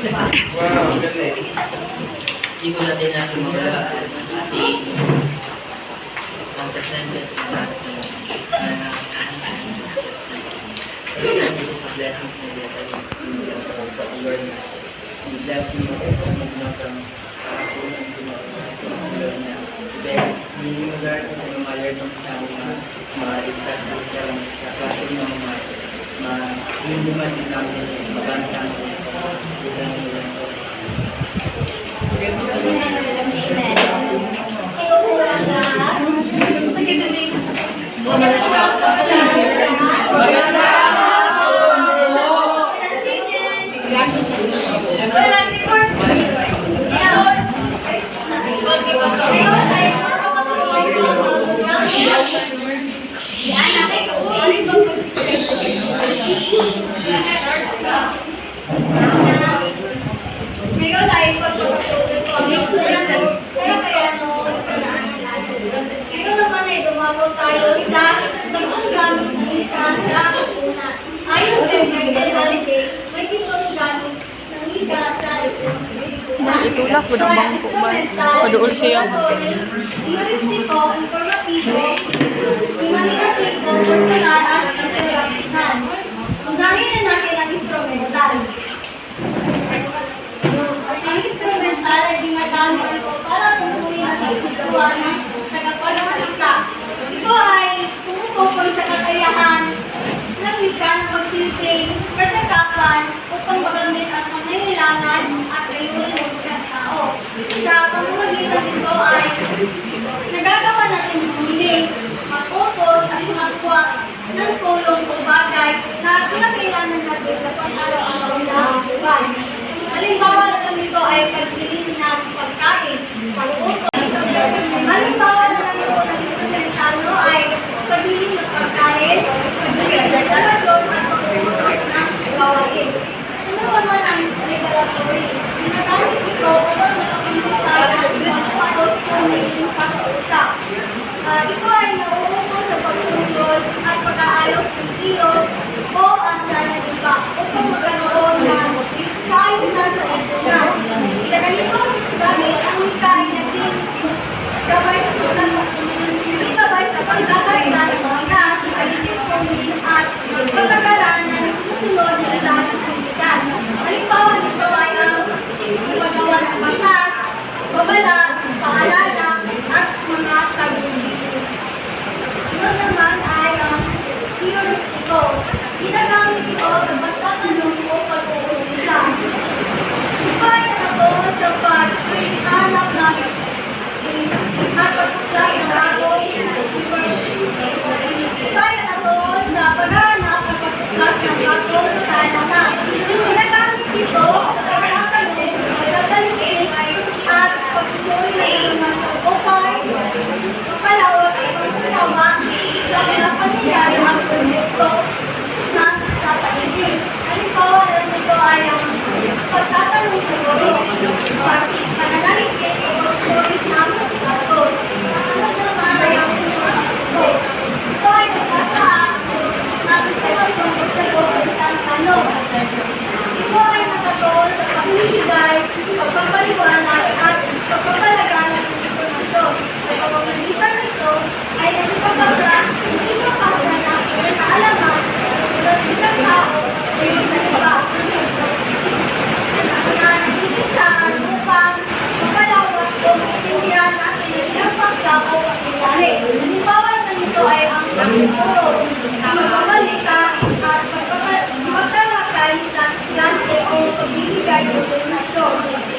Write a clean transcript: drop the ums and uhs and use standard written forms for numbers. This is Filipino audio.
Wow, galing. Iko natin natin mga ating ang percentage ng ating blessings na dito. Pag-learn na. Blessings na ito. From kakakunan ko na-learn na. Then, hindi mag-learn ko sa mga learnings na ma-discuss na sa classroom ng hindi man din namin maganda ng Itulah po ng bangko ba? Paduol siya. Humoristiko, informatibo, imaginatibo, personal at inspirational. Unahin na natin ang instrumental. Ang instrumental ay ginagamit ito para tumuhin ang sisituan ng tagapagsalita. Ito ay tumutukoy sa kakayahan ng wika ng pagsilbi, kasagapan upang magamit ang pangangailangan at ayunin ng isang tao. Sa pamamagitan nito ay nagagawa natin humiling, mag-focus at makakuha ng tulong o bagay na kinakailangan natin sa pang-araw-araw na buwan. Halimbawa na lang nito ay pagpili ng pagkain, pag-utos. Halimbawa na lang ito ng instrumental ay pagpili ng pagkain, pagpili ng relasyon at pag-utos ng gawain. Ano naman ang regulatory? Ginagamit ito upang makakumputay at mag-focus kung may pag-uusap. Ito ay nauupo sa pag-control at pag-aayos ng kilos o ang sana iba upang magkaroon ng kaayusan sa lipunan. Sa ganitong gamit, ang wika ay naging gabay sa pagkakaita ng mga alitin at pagkakalaan na nagsusunod na sa kalitan. Halimbawa nito ay ang paggawa ng batas, babala, paalala, at mga tagumpay. Ito naman ay ang theoristiko. Ginagamit ito sa pagtatanong o pag-uusisa. Ito ay nakatuon sa pag-hanap ng at pagkuklay ng bagong ito ay nakatuon sa paghahanap at pagkuklay ng bagong kalata. Ginagamit ito sa pagkakasin, pagkakasin at pagsusuri upang palawak ay pagkakawa sa pinapangyayari ang proyekto ng tataigin. Halimbawa na ito ay ang pagtatanong sa guro, pananalisin o pagsulit ng datos. Ang naman ay ang pagkakasin. Ito ay nagkakaak ng informasyon o sagot ng isang tanong. Ito ay nakatuon sa pagbibigay, pagpapaliwanag at pagpapalaga ng informasyon. Sa pamamagitan nito ay nagpapasa ng kaalaman sa isang tao o isang iba. Nagsisintaan upang mapalawak o maintindihan natin ang isang paksa o pangyayari. Halimbawa naman ito ay ang pagtuturo, pagpabalita at pagtalakay sa klase o pagbibigay ng informasyon.